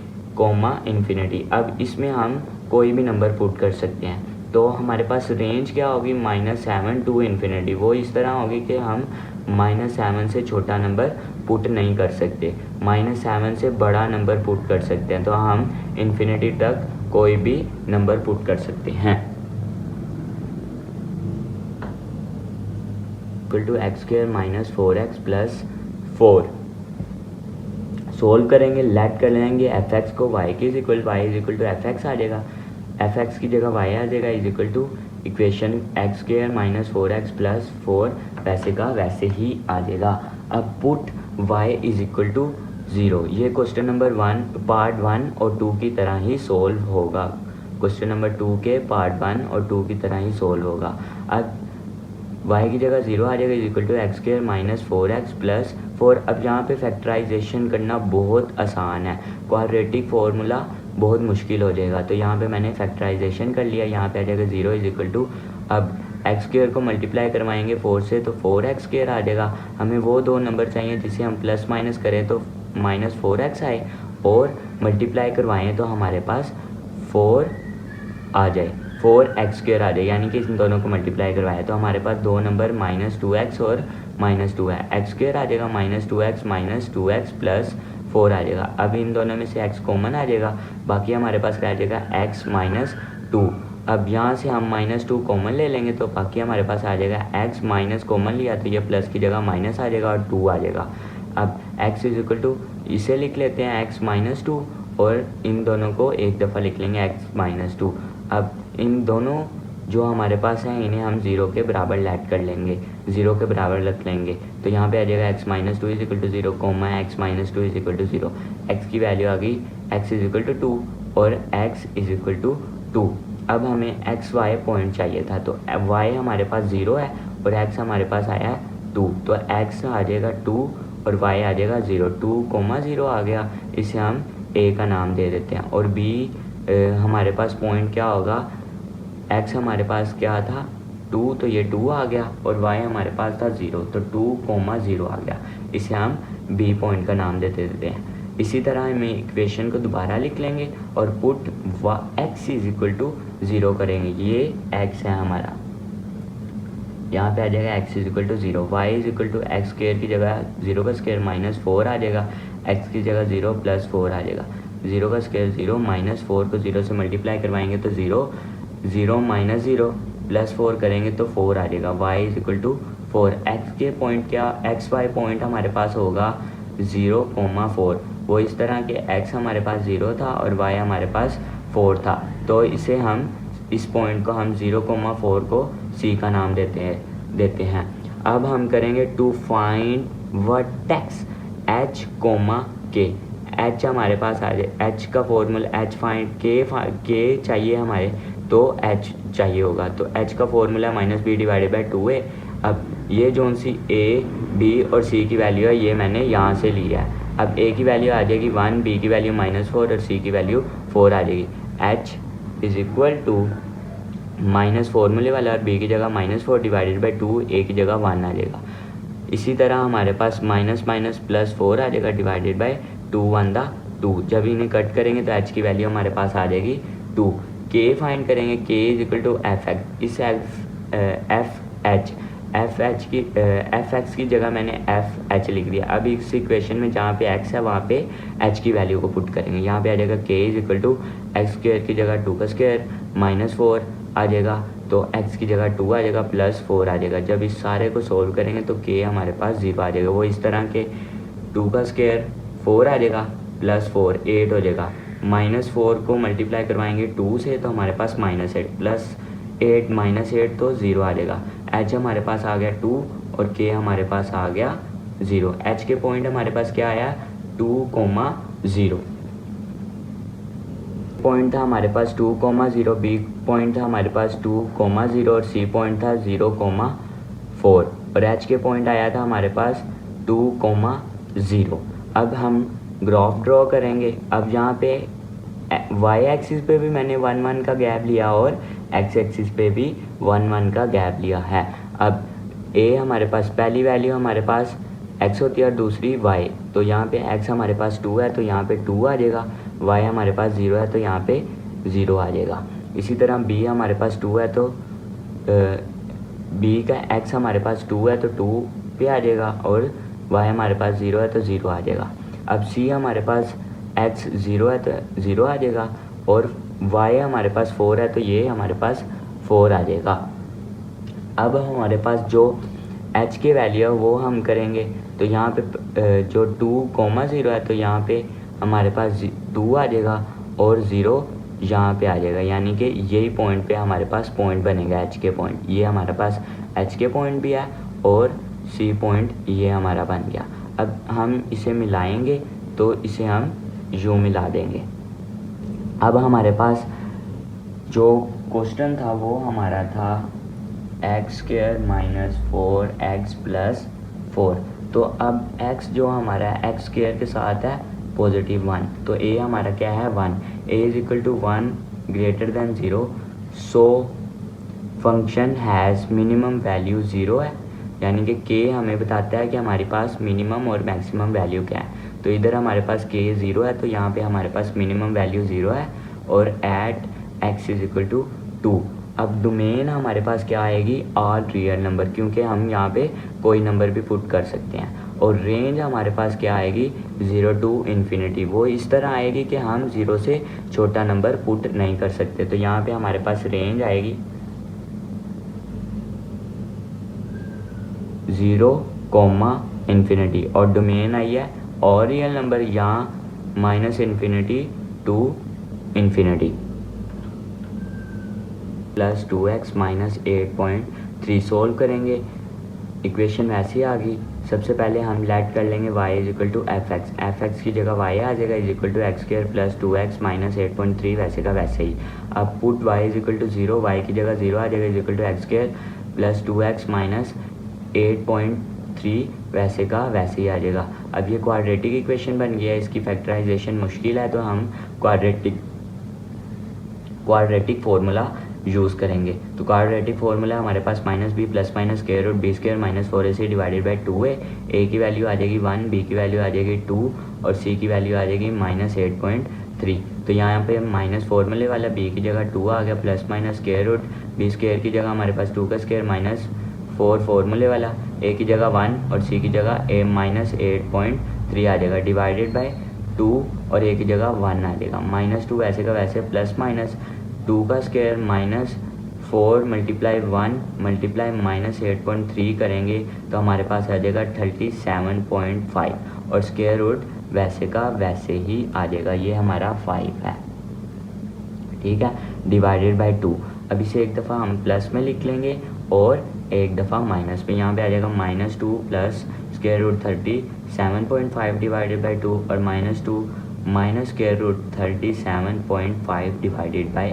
Speaker 1: अब इसमें हम कोई भी नंबर पुट कर सकते हैं। तो हमारे पास रेंज क्या होगी -7 to ∞, वो इस तरह होगी कि हम -7 से छोटा नंबर पुट नहीं कर सकते, -7 से बड़ा नंबर पुट कर सकते हैं, तो हम इन्फिनिटी तक कोई भी नंबर पुट कर सकते हैं। x² - 4x + 4 सोल्व करेंगे, लेट कर लेंगे fx को, y = fx आ जाएगा, fx की जगह y आ जाएगा = इक्वेशन x² - 4x + 4 वैसे का वैसे ही आ जाएगा। अब पुट y = 0, ये क्वेश्चन नंबर 1 पार्ट 1 और 2 की तरह ही सोल्व होगा, क्वेश्चन नंबर 2 के पार्ट 1 और 2 की तरह ही सोल्व होगा। अब y की जगह 0 आ जाएगा x² - 4x + 4। अब यहाँ पे फैक्टराइजेशन करना बहुत आसान है, क्वाड्रेटिक फार्मूला बहुत मुश्किल हो जाएगा, तो यहाँ पे मैंने फैक्टराइजेशन कर लिया। यहाँ पे आ जाएगा 0 अब x² को मल्टीप्लाई करवाएंगे 4 से तो 4x² आ जाएगा। हमें वो दो नंबर चाहिए जिसे हम प्लस माइनस करें तो -4x आए और मल्टीप्लाई करवाएं तो हमारे पास 4 आ जाए, 4x² आ जाए, यानी कि इन दोनों को मल्टीप्लाई करवाएं तो हमारे पास दो नंबर -2x और -2 है। x² आ जाएगा -2x प्लस 4 आ जाएगा। अब इन दोनों में से x कॉमन आ जाएगा, बाकी हमारे पास रह जाएगा x -2। अब यहाँ से हम -2 कॉमन ले लेंगे तो बाकी हमारे पास आ जाएगा x माइनस कॉमन लिया तो ये प्लस की जगह माइनस आ जाएगा और 2 आ जाएगा। अब x = इसे लिख लेते हैं x -2 और इन दोनों को एक दफ़ा लिख लेंगे x -2। अब इन दोनों जो हमारे पास हैं इन्हें हम 0 के बराबर लेट कर लेंगे, 0 के बराबर रख लेंगे तो यहाँ पे आ जाएगा x -2 = 0, x -2 = 0। x की वैल्यू आ गई x = 2 और x = 2। अब हमें x y पॉइंट चाहिए था तो y हमारे पास 0 है और x हमारे पास आया है 2, तो x आ जाएगा 2 और y आ जाएगा 0। 2,0 आ गया, इसे हम a का नाम दे देते हैं। और b हमारे पास पॉइंट क्या होगा, x हमारे पास क्या था 2 तो ये 2 आ गया और y हमारे पास था 0 तो 2,0 आ गया, इसे हम b पॉइंट का नाम देते देते हैं। इसी तरह हम इक्वेशन को दोबारा लिख लेंगे और पुट x = 0 करेंगे। ये x है हमारा, यहाँ पे आ जाएगा x = 0, y = x² की जगह 0 का स्क्वायर -4 आ जाएगा, x की जगह 0 प्लस 4 आ जाएगा। 0 का स्क्वायर 0 -4 को 0 से मल्टीप्लाई करवाएंगे तो 0 -0 प्लस 4 करेंगे तो 4 आ जाएगा। y = 4। x के पॉइंट क्या, x y पॉइंट हमारे पास होगा 0,4। वो इस तरह के x हमारे पास 0 था और y हमारे पास 4 था, तो इसे हम इस पॉइंट को हम 0,4 को c का नाम देते हैं। अब हम करेंगे to find vertex h, k। h हमारे पास आ जाए, h का फॉर्मूला h फाइंड k चाहिए हमारे तो h चाहिए होगा, तो h का फॉर्मूला -b/2 है। अब ये जोन सी a, b और c की वैल्यू है ये मैंने यहाँ से लिया है। अब a की वैल्यू आ जाएगी 1, b की वैल्यू -4 और c की वैल्यू 4 आ जाएगी। h = माइनस फॉर्मूले वाला और b की जगह -4/2, a की जगह 1 आ जाएगा। इसी तरह हमारे पास माइनस प्लस 4 आ जाएगा /2 1 2। जब इन्हें कट करेंगे तो h की वैल्यू हमारे पास आ जाएगी 2। k फाइंड करेंगे, k = fx। इस fx की जगह मैंने fh लिख दिया। अब इस इक्वेशन में जहाँ पे x है वहाँ पे h की वैल्यू को पुट करेंगे। यहाँ पे आ जाएगा k = x² की जगह 2 का स्क्वायर -4 आ जाएगा तो x की जगह 2 आ जाएगा प्लस 4 आ जाएगा। जब इस सारे को सोल्व करेंगे तो k हमारे पास 0 आ जाएगा। वो इस तरह के 2 का स्क्वायर 4 आ जाएगा प्लस 4 8 हो जाएगा। -4 को मल्टीप्लाई करवाएंगे 2 से तो हमारे पास -8 प्लस 8 -8 तो 0 आ जाएगा। h हमारे पास आ गया 2 और k हमारे पास आ गया 0। h के पॉइंट हमारे पास क्या आया 2,0। पॉइंट था हमारे पास 2,0, b पॉइंट था हमारे पास 2,0 और c पॉइंट था 0,4 और h के पॉइंट आया था हमारे पास 2,0। अब हम ग्राफ ड्रॉ करेंगे। अब यहाँ पे y एक्सिस पे भी मैंने 1 1 का गैप लिया और x एक्सिस पे भी 1 1 का गैप लिया है। अब a हमारे पास पहली वैल्यू हमारे पास x होती है और दूसरी y, तो यहाँ पे x हमारे पास 2 है तो यहाँ पे 2 आ जाएगा, y हमारे पास 0 है तो यहाँ पे 0 आ जाएगा। इसी तरह b हमारे पास 2 है तो b का x हमारे पास 2 है तो 2 पे आ जाएगा और y हमारे पास 0 है तो 0 आ जाएगा। अब c हमारे पास x 0 है तो 0 आ जाएगा और y हमारे पास 4 है तो ये हमारे पास 4 आ जाएगा। अब हमारे पास जो h की वैल्यू है वो हम करेंगे तो यहाँ पे जो 2,0 है तो यहाँ पे हमारे पास 2 आ जाएगा और 0 यहाँ पे आ जाएगा, यानी कि यही पॉइंट पे हमारे पास पॉइंट बनेगा h के पॉइंट। ये हमारे पास h के पॉइंट भी है और c पॉइंट ये हमारा बन गया। अब हम इसे मिलाएंगे तो इसे हम यूँ मिला देंगे। अब हमारे पास जो क्वेश्चन था वो हमारा था x² - 4x + 4। तो अब x जो हमारा x² के साथ है +1 तो a हमारा क्या है 1। a = 1 > 0 so function has minimum value 0 है, यानी कि k हमें बताता है कि हमारी पास मिनिमम और मैक्सिमम वैल्यू क्या है। तो इधर हमारे पास k 0 है, तो यहाँ पे हमारे पास मिनिमम वैल्यू 0 है और at x is equal to 2। अब डोमेन हमारे पास क्या आएगी, ऑल रियल नंबर, क्योंकि हम यहाँ पे कोई नंबर भी पुट कर सकते हैं। और रेंज हमारे पास क्या आएगी, 0 टू इन्फिनिटी। वो इस तरह आएगी कि हम 0 से छोटा नंबर पुट नहीं कर सकते। तो यहाँ पे हमारे पास रेंज आएगी 0 कॉमा इन्फिनिटी और डोमेन आई है और रियल नंबर, यहाँ -minus infinity to infinity plus 2x minus 8.3 solve करेंगे। इक्वेशन वैसे ही आ गई। सबसे पहले हम लेट कर लेंगे y is equal to F X की जगह y आ जाएगा is equal to X square plus 2x minus 8.3 वैसे का वैसे ही। अब put y is equal to 0, y की जगह 0 आ जाएगा is equal to X square plus 2x minus 8.3 वैसे का वैसे ही आ जाएगा। अब ये क्वाड्रेटिक इक्वेशन बन गया है, इसकी फैक्टराइजेशन मुश्किल है तो हम क्वाड्रेटिक फार्मूला यूज़ करेंगे। तो क्वाड्रेटिक फार्मूला हमारे पास minus B plus minus square root B square minus 4ac divided by 2 है। ए की वैल्यू आ जाएगी 1, बी की वैल्यू आ जाएगी 2 और सी की वैल्यू आ जाएगी -8.3। तो यहाँ पे माइनस फार्मूले वाला बी की जगह 2 आ गया plus minus square root B square की जगह हमारे पास 2 का स्क्वायर माइनस 4 फार्मूले वाला, ए की जगह 1 और सी की जगह -8.3 आ जाएगा डिवाइडेड बाई 2 और ए की जगह 1 आ जाएगा -2 वैसे का वैसे प्लस माइनस 2 का स्क्वायर माइनस 4 मल्टीप्लाई 1 मल्टीप्लाई -8.3 करेंगे तो हमारे पास आ जाएगा 37.5 और स्क्वायर रूट वैसे का वैसे ही आ जाएगा, ये हमारा 5 है। ठीक है, डिवाइडेड बाई 2। अब इसे एक दफ़ा हम प्लस में लिख लेंगे और एक दफ़ा माइनस में, यहाँ पे आ जाएगा -2 plus square root 37.5 divided by 2 और -2 minus square root 37.5 divided by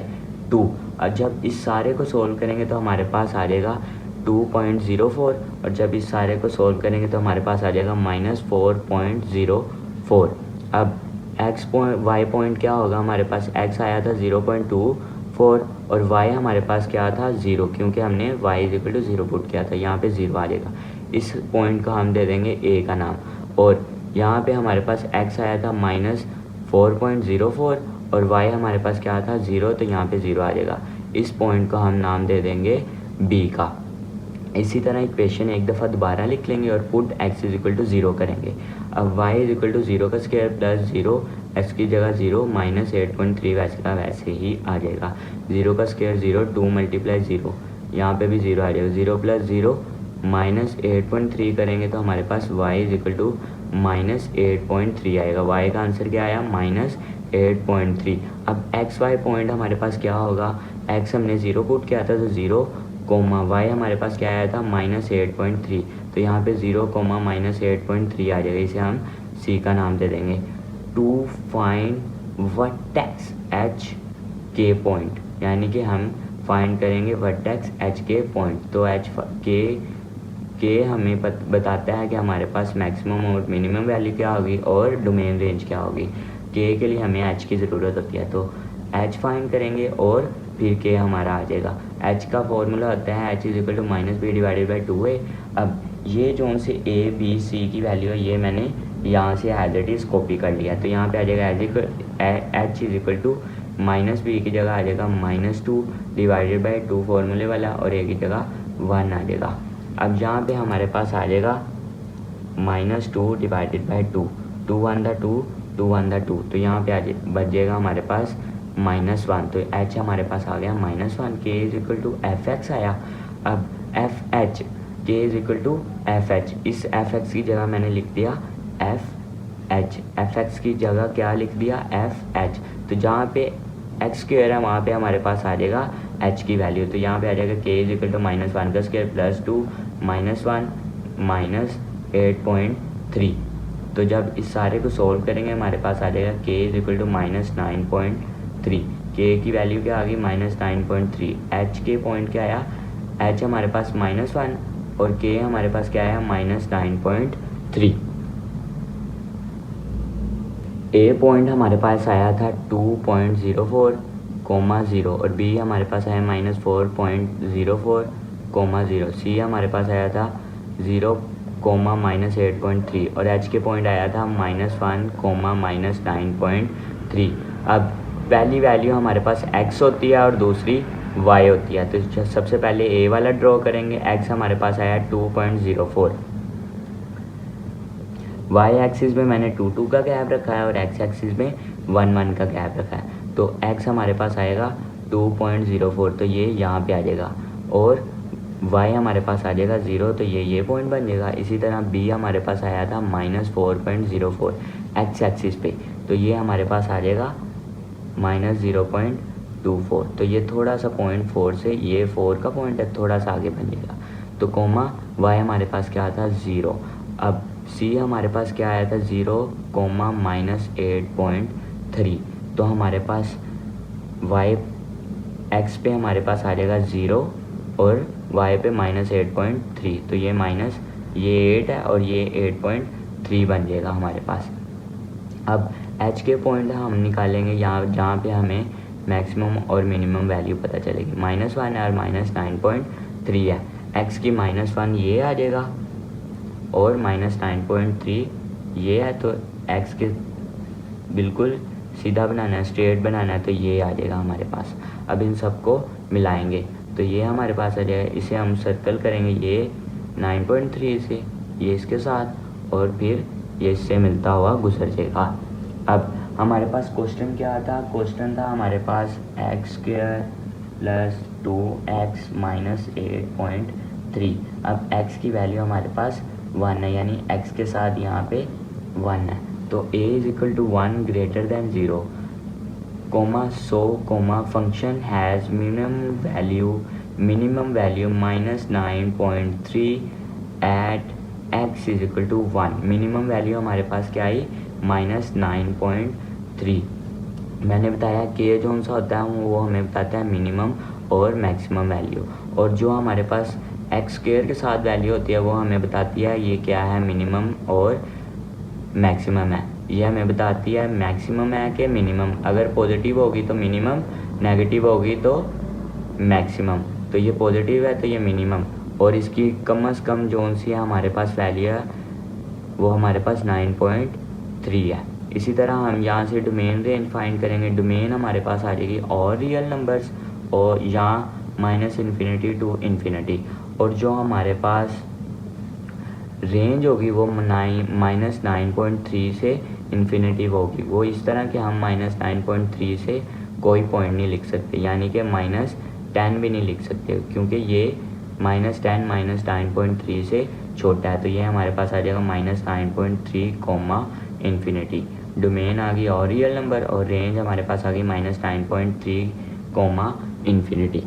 Speaker 1: 2। अब जब इस सारे को सोल्व करेंगे तो हमारे पास आ जाएगा 2.04 और जब इस सारे को सोल्व करेंगे तो हमारे पास आ जाएगा -4.04। अब y पॉइंट क्या होगा, हमारे पास x आया था 0.24 और y हमारे पास क्या था 0, क्योंकि हमने y is equal to 0 put किया था, यहाँ पे 0 आ जाएगा। इस पॉइंट का हम दे देंगे a का नाम और यहाँ पे हमारे पास x आया था -4.04 और y हमारे पास क्या था 0, तो यहाँ पे 0 आ जाएगा। इस पॉइंट का हम नाम दे देंगे b का। इसी तरह इक्वेशन एक दफ़ा दोबारा लिख लेंगे और put x is equal to 0 करेंगे। अब y इज इक्वल टू 0 का स्क्वायर प्लस 0 x की जगह 0 माइनस 8.3 वैसे का वैसे ही आ जाएगा। 0 का स्क्वायर 0, 2 मल्टीप्लाई 0, यहाँ पे भी 0 आ जाएगा। 0 प्लस 0 माइनस 8.3 करेंगे तो हमारे पास y इज इक्वल टू -8.3 आएगा। y का आंसर क्या आया -8.3। अब एक्स वाई पॉइंट हमारे पास क्या होगा, x हमने 0 पुट किया था तो 0 कोमा y हमारे पास क्या आया था -8.3, तो यहाँ पे 0 कोमा -8.3 आ जाएगा। इसे हम c का नाम दे देंगे। टू फाइंड वर्टेक्स एच के पॉइंट, यानी कि हम फाइंड करेंगे वर्टेक्स एच के पॉइंट। तो एच के हमें बताता है कि हमारे पास मैक्सिमम और मिनिमम वैल्यू क्या होगी और डोमेन रेंज क्या होगी। के लिए हमें एच की ज़रूरत होती है, तो एच फाइंड करेंगे और फिर के हमारा आ जाएगा। एच का फॉर्मूला होता है H is equal to -b divided by 2a। अब ये जो से a b c की वैल्यू है ये मैंने यहाँ से एज इट इज़ कॉपी कर लिया, तो यहाँ पे आ जाएगा H is equal to -b की जगह आ जाएगा -2 डिवाइडेड बाई 2 फॉर्मूले वाला और a की जगह 1 आ जाएगा। अब यहाँ पे हमारे पास आ जाएगा -2 डिवाइडेड बाई 2, 2 1 दा 2, 2 1 दा 2, तो यहाँ पे बच जाएगा हमारे पास -1। तो h हमारे पास आ गया -1। k is equal to F X आया। अब F H, K is equal to F H, इस एफ एक्स की जगह मैंने लिख दिया एफ एच, एफ एक्स की जगह क्या लिख दिया एफ एच। तो जहाँ पे एक्स स्क्वायर है वहाँ पे हमारे पास आ जाएगा h की वैल्यू, तो यहाँ पे आ जाएगा k इज इक्वल टू -1 का स्क्वायर प्लस 2 -1 माइनस 8.3। तो जब इस सारे को सोल्व करेंगे हमारे पास आ जाएगा k is equal to -9.3। k की वैल्यू क्या आ गई -9.3। h के पॉइंट क्या आया, h हमारे पास -1 और k हमारे पास क्या आया -9.3। a पॉइंट हमारे पास आया था 2.04, 0 और b हमारे पास आया -4.04, 0। c हमारे पास आया था 0, कोमा -8.3 और एच के पॉइंट आया था -1 कोमा -9.3। अब पहली वैल्यू हमारे पास x होती है और दूसरी y होती है, तो सबसे पहले a वाला ड्रॉ करेंगे। x हमारे पास आया 2.04, y एक्सिस में मैंने 2 का गैप रखा है और x एक्सिस में 1 का गैप रखा है, तो x हमारे पास आएगा 2.04, तो ये यहाँ पे आ जाएगा, और y हमारे पास आ जाएगा 0, तो ये पॉइंट बन जाएगा। इसी तरह b हमारे पास आया था -4.04 x एक्सिस पे, तो ये हमारे पास आ जाएगा -0.24, तो ये थोड़ा सा 0.4 से ये 4 का पॉइंट है, थोड़ा सा आगे बन जाएगा। तो कोमा y हमारे पास क्या था 0। अब c हमारे पास क्या आया था 0 कोमा -8.3, तो हमारे पास y x पे हमारे पास आ जाएगा 0 और y पे -8.3, तो ये माइनस ये 8 है और ये 8.3 बन जाएगा हमारे पास। अब h के पॉइंट हम निकालेंगे यहाँ जहाँ पे हमें मैक्सिमम और मिनिमम वैल्यू पता चलेगी। -1 है और -9.3 है, x की -1 ये आ जाएगा और -9.3 ये है, तो x के बिल्कुल सीधा बनाना है, स्ट्रेट बनाना है, तो ये आ जाएगा हमारे पास। अब इन सबको मिलाएंगे तो ये हमारे पास आ जाएगा, इसे हम सर्कल करेंगे, ये 9.3 से ये इसके साथ और फिर ये इससे मिलता हुआ गुजर जाएगा। अब हमारे पास क्वेश्चन क्या था, क्वेश्चन था हमारे पास x² + 2x - 8.3। अब x की वैल्यू हमारे पास 1 है, यानी x के साथ यहाँ पे 1 है, तो a = 1 greater than 0, so function has minimum value -9.3 at x = 1। Minimum value हमारे पास क्या आई -9.3। मैंने बताया कि जो सा होता है वो हमें बताता है मिनिमम और मैक्सिमम वैल्यू, और जो हमारे पास x² के साथ वैल्यू होती है वो हमें बताती है ये क्या है, मिनिमम और मैक्सिमम है। ये हमें बताती है मैक्सिमम है कि मिनिमम, अगर पॉजिटिव होगी तो मिनिमम, नेगेटिव होगी तो मैक्सिमम, तो ये पॉजिटिव है तो ये मिनिमम, और इसकी कम से कम जो सी है हमारे पास वैल्यू है वो हमारे पास 9.3 है। इसी तरह हम यहाँ से डोमेन रेंज फाइंड करेंगे। डोमेन हमारे पास आ जाएगी और रियल नंबर्स और यहाँ -∞ to ∞, और जो हमारे पास रेंज होगी वो -9.3 से इन्फिनिटी होगी। वो इस तरह के हम -9.3 से कोई पॉइंट नहीं लिख सकते, यानी कि -10 भी नहीं लिख सकते, क्योंकि ये -10 -9.3 से छोटा है, तो ये हमारे पास आ जाएगा -9.3 कोमा इन्फिनिटी। डोमेन आ गई और रियल नंबर और रेंज हमारे पास आ गई -9.3 comma infinity.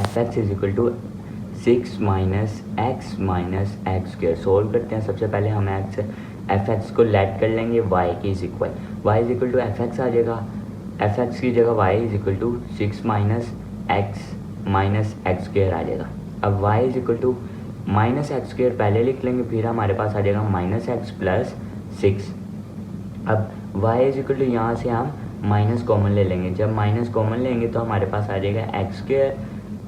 Speaker 1: fx = 6 - x - x²। सोल्व करते हैं। सबसे पहले हम fx को लेट कर लेंगे y के इक्वल, y = fx आ जाएगा, fx की जगह y = 6 - x - x² आ जाएगा। अब y = -x² पहले लिख लेंगे, फिर हमारे पास आ जाएगा -x + 6। अब y = यहाँ से हम माइनस कॉमन ले लेंगे, जब माइनस कॉमन लेंगे तो हमारे पास आ जाएगा x²,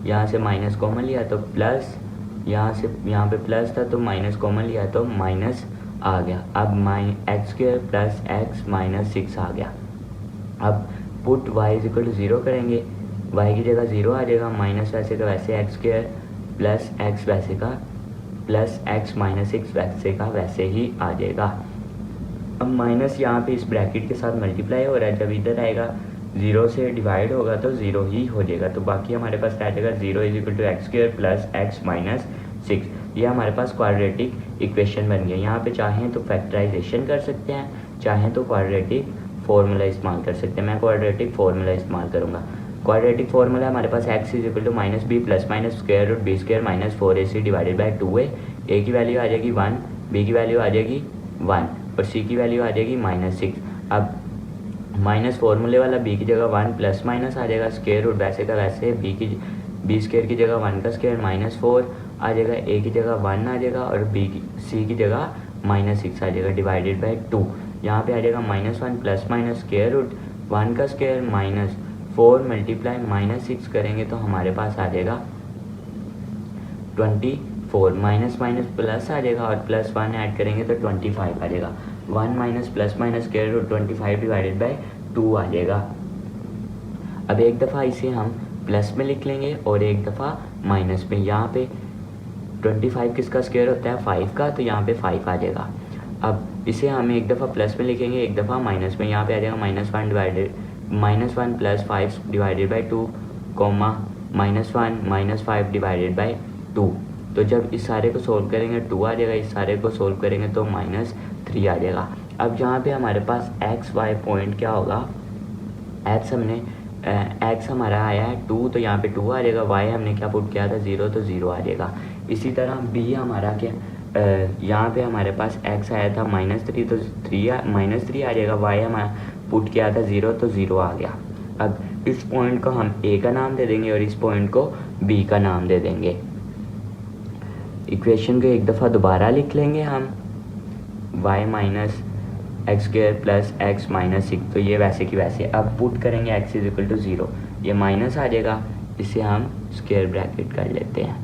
Speaker 1: यहाँ से माइनस कॉमन लिया तो प्लस, यहाँ पे प्लस था तो माइनस कॉमन लिया तो माइनस आ गया। अब x² + x - 6 आ गया। अब पुट y = 0 करेंगे, y की जगह 0 आ जाएगा, माइनस वैसे का वैसे x² + x वैसे का प्लस x - 6 वैसे का वैसे ही आ जाएगा। अब माइनस यहाँ पे इस ब्रैकेट के साथ मल्टीप्लाई हो रहा है, जब इधर आएगा 0 से डिवाइड होगा तो 0 ही हो जाएगा, तो बाकी हमारे पास क्या आ जाएगा 0 = x² + x - 6। ये हमारे पास क्वाड्रेटिक इक्वेशन बन गया। यहाँ पे चाहें तो फैक्टराइजेशन कर सकते हैं, चाहें तो क्वाड्रेटिक फार्मूला इस्तेमाल कर सकते हैं। मैं क्वाड्रेटिक फार्मूला इस्तेमाल करूँगा। क्वाड्रेटिक फार्मूला हमारे पास x = -b + (b² - 4ac / 2a। a की वैल्यू आ जाएगी 1, b की वैल्यू आ जाएगी 1 और c की वैल्यू आ जाएगी -6। अब माइनस फार्मूले वाला b की जगह 1 प्लस माइनस आ जाएगा, स्क्वायर रूट वैसे का वैसे b² की जगह 1 का स्क्वायर -4 आ जाएगा, a की जगह 1 आ जाएगा और c की जगह -6 आ जाएगा डिवाइडेड बाई 2। यहाँ पे आ जाएगा -1 प्लस माइनस स्क्वायर रूट 1 का स्क्वायर -4 मल्टीप्लाई -6 करेंगे तो हमारे पास आ जाएगा 4 माइनस माइनस प्लस आ जाएगा और प्लस 1 ऐड करेंगे तो 25 आ जाएगा। 1 minus plus minus square root 25 divided by 2 आ जाएगा। अब एक दफ़ा इसे हम प्लस में लिख लेंगे और एक दफ़ा माइनस में। यहाँ पे 25 किसका स्क्वायर होता है 5 का, तो यहाँ पे 5 आ जाएगा। अब इसे हम एक दफ़ा प्लस में लिखेंगे एक दफ़ा माइनस में। यहाँ पे आ जाएगा -1 plus 5 divided by 2 comma -1 -5 divided by 2। तो जब इस सारे को सोल्व करेंगे 2 आ जाएगा, इस सारे को सोल्व करेंगे तो -3 आ जाएगा। अब यहाँ पे हमारे पास एक्स वाई पॉइंट क्या होगा, एक्स हमारा आया है 2 तो यहाँ पे 2 आ जाएगा। वाई हमने क्या पुट किया था 0 तो 0 आ जाएगा। इसी तरह बी हमारा क्या, यहाँ पे हमारे पास एक्स आया था -3 तो -3 आ जाएगा। वाई हमारा पुट किया था 0 तो 0 आ गया। अब इस पॉइंट को हम ए का नाम दे देंगे और इस पॉइंट को बी का नाम दे देंगे। इक्वेशन को एक दफ़ा दोबारा लिख लेंगे हम, y minus x square plus x minus 6, तो ये वैसे की वैसे। अब पुट करेंगे x इज इक्वल टू 0, ये माइनस आ जाएगा, इसे हम स्क्वायर ब्रैकेट कर लेते हैं।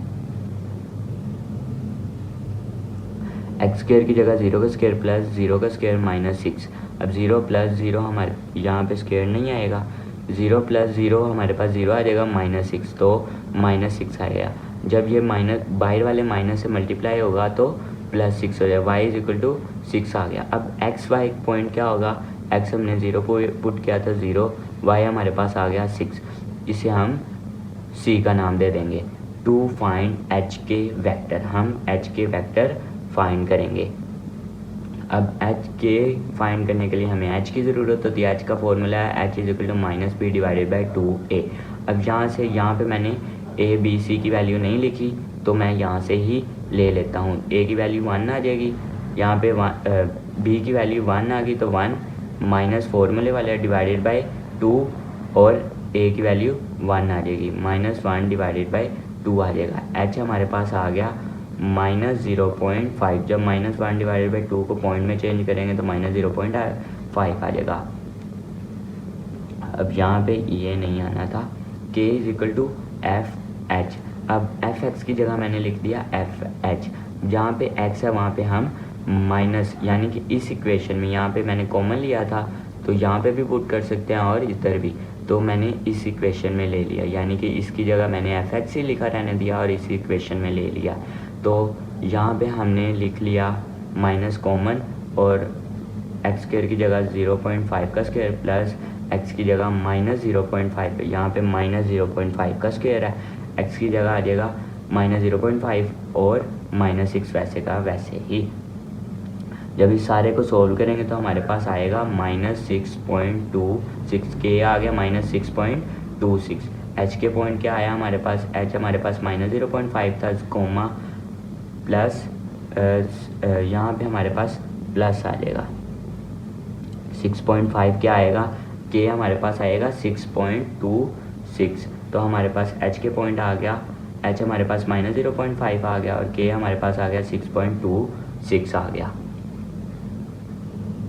Speaker 1: एक्स स्क्वायर की जगह 0 का स्क्वायर प्लस 0 का स्क्वायर माइनस 6। अब 0 प्लस 0 हमारे यहाँ पे स्क्वायर नहीं आएगा, 0 प्लस 0 हमारे पास 0 आ जाएगा -6, तो -6 आएगा। जब ये माइनस बाहर वाले माइनस से मल्टीप्लाई होगा तो +6 हो जाएगा। y इज इक्वल टू 6 आ गया। अब एक्स वाई पॉइंट क्या होगा, x हमने 0 को पुट किया था 0, y हमारे पास आ गया 6, इसे हम c का नाम दे देंगे। टू फाइंड h के वेक्टर, हम h के वेक्टर फाइंड करेंगे। अब h के फाइंड करने के लिए हमें h की ज़रूरत होती है। h का फॉर्मूला है h is equal to -b divided by 2a। अब यहाँ पे मैंने a b c की वैल्यू नहीं लिखी, तो मैं यहाँ से ही ले लेता हूँ। a की वैल्यू 1 आ जाएगी, यहाँ पे b की वैल्यू 1 आ गई तो 1 माइनस फॉर्मूले वाले डिवाइडेड बाई 2 और a की वैल्यू 1 आ जाएगी, -1 डिवाइडेड बाई 2 आ जाएगा। h हमारे पास आ गया -0.5। जब -1 डिवाइडेड बाई 2 को पॉइंट में चेंज करेंगे तो -0.5 आ जाएगा। अब यहाँ पे ये नहीं आना था। k is equal to F H. अब एफ एक्स की जगह मैंने लिख दिया एफ एच। जहाँ पे x है वहाँ पे हम माइनस, यानी कि इस इक्वेशन में यहाँ पे मैंने कॉमन लिया था तो यहाँ पे भी पुट कर सकते हैं और इधर भी, तो मैंने इस इक्वेशन में ले लिया, यानी कि इसकी जगह मैंने एफ एक्स ही लिखा रहने दिया और इस इक्वेशन में ले लिया। तो यहाँ पे हमने लिख लिया माइनस कॉमन और एक्स स्क्वायर की जगह 0.5 का स्क्वायर प्लस एक्स की जगह -0.5, यहाँ पे -0.5 का स्क्वायर है, एक्स की जगह आ जाएगा -0.5 और -6 वैसे का वैसे ही। जब इस सारे को सोल्व करेंगे तो हमारे पास आएगा -6.26, के आ गया -6.26। एच के पॉइंट क्या आया हमारे पास, एच हमारे पास -0.5 था कोमा प्लस यहाँ पे हमारे पास प्लस आ जाएगा 6.5 क्या आएगा, के हमारे पास आएगा 6.26, तो हमारे पास एच के पॉइंट आ गया, एच हमारे पास -0.5 आ गया और के हमारे पास आ गया 6.26 आ गया।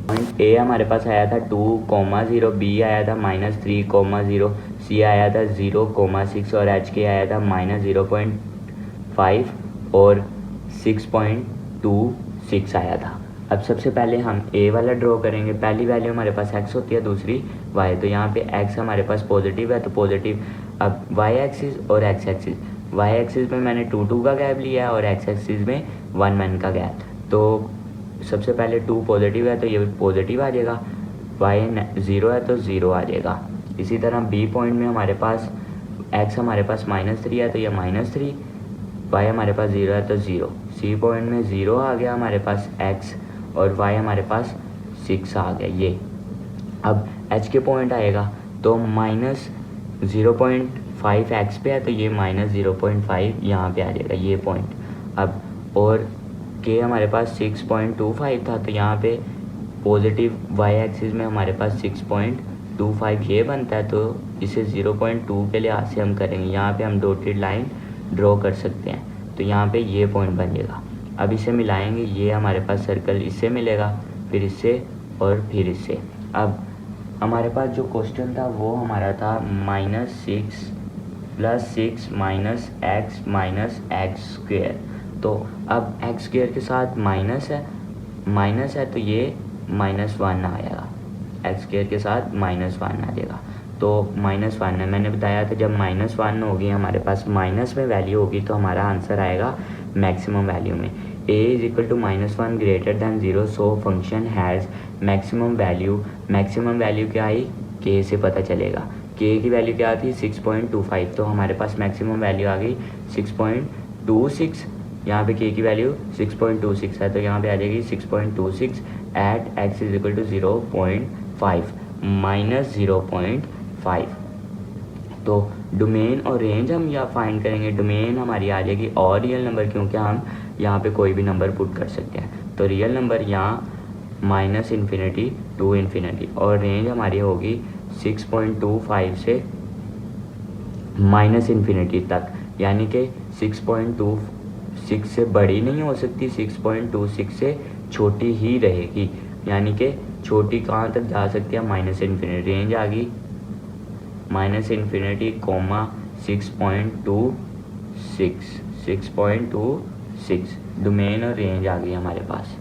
Speaker 1: पॉइंट ए हमारे पास आया था 2,0, बी आया था -3,0, सी आया था 0,6 और एच के आया था -0.5 और 6.26 आया था। अब सबसे पहले हम ए वाला ड्रॉ करेंगे। पहली वैल्यू हमारे पास x होती है, दूसरी y, तो यहाँ पे x हमारे पास पॉजिटिव है तो पॉजिटिव। अब y एक्सिस और x एक्सिस, y एक्सिस में मैंने 2 का गैप लिया है और x एक्सिस में 1 का गैप, तो सबसे पहले 2 पॉजिटिव है तो ये पॉजिटिव आ जाएगा, y 0 है तो 0 आ जाएगा। इसी तरह b पॉइंट में हमारे पास x हमारे पास -3 है तो ये -3, y हमारे पास 0 है तो 0, c पॉइंट में 0 आ गया हमारे पास x और y हमारे पास 6 आ गया ये। अब h के पॉइंट आएगा तो -0.5 x पे है तो ये -0.5 यहाँ पे आ जाएगा ये पॉइंट। अब और k हमारे पास 6.25 था तो यहाँ पे पॉजिटिव y एक्सिस में हमारे पास 6.25 ये बनता है, तो इसे 0.2 के लिहाज से हम करेंगे, यहाँ पे हम डॉटेड लाइन ड्रॉ कर सकते हैं, तो यहाँ पे ये पॉइंट बन जाएगा। अब इसे मिलाएंगे, ये हमारे पास सर्कल इससे मिलेगा, फिर इससे और फिर इससे। अब हमारे पास जो क्वेश्चन था वो हमारा था -6 + 6 - x - x² तो अब एक्स स्क्वायर के साथ माइनस है तो ये -1 आएगा, एक्स स्क्वायर के साथ -1 आ जाएगा। तो -1 है, मैंने बताया था जब -1 होगी हमारे पास माइनस में वैल्यू होगी तो हमारा आंसर आएगा मैक्सिमम वैल्यू में। a = -1 greater than 0 so function has maximum value क्या आई, k से पता चलेगा। k की वैल्यू क्या थी 6.25, तो हमारे पास मैक्सिमम वैल्यू आ गई 6.26। यहाँ पे k की वैल्यू 6.26 है तो यहाँ पे आ जाएगी 6.26 एट x = 0.5 -0.5। तो डोमेन और रेंज हम यहाँ फाइंड करेंगे। डोमेन हमारी आ जाएगी और रियल नंबर, क्योंकि हम यहाँ पे कोई भी नंबर पुट कर सकते हैं। तो रियल नंबर यहाँ -∞ to ∞, और रेंज हमारी होगी 6.25 से -∞ तक, यानी कि 6.26 से बड़ी नहीं हो सकती, 6.26 से छोटी ही रहेगी, यानी कि छोटी कहाँ तक जा सकती है -∞। रेंज आ गई -∞, 6.26 डोमेन और रेंज आ गई हमारे पास।